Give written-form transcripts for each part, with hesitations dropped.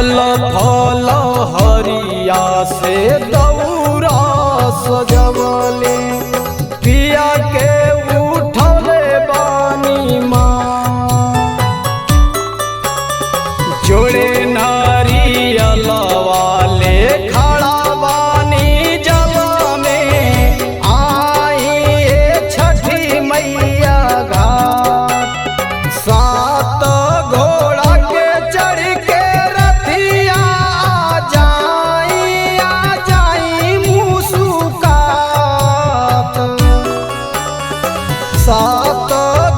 फल फल हरिया से दौरा सजवले पिया के उठले बानी माँ जोड़े नारियल वाले खड़ा बानी जल में आई छठी मैया घाट सात घोड़ा के चढ़ के रथिया आ जाई मुसुकात सात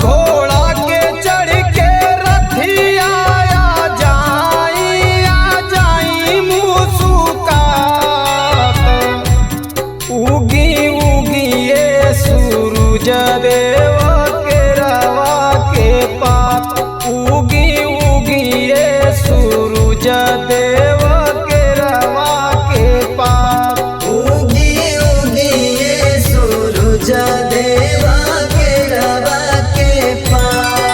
घोड़ा के चढ़ के रथिया आ जाई मुसुकात उगी उगी ये सूरज देव के रवा के पात उगी उगी ये सूरज देव के रवा के पात उगी उगी ये सूरज देवा के रवा के पार।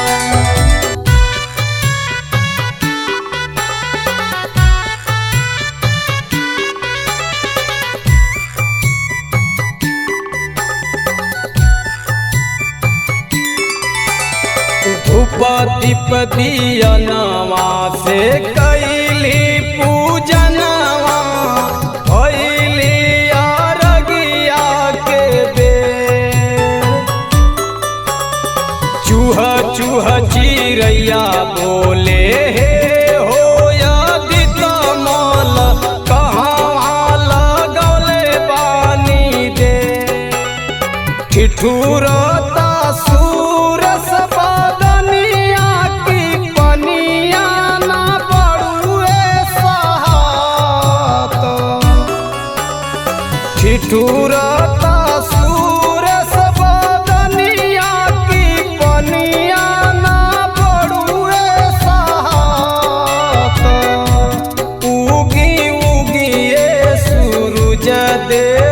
धूप दीप दियनवा से कैली पूजनवा भइली अरगिया के बेर चूह चूह चिड़ैया बोले हे हो यदित मल कहाँ लगौले बानी दे ठिठुरता सूरस बदनिया की पनिया ना पड़ुए सहात ठिठुरता सूरस बदनिया की पनिया ना पड़ुए सहात उगी उगी ये सूरज देव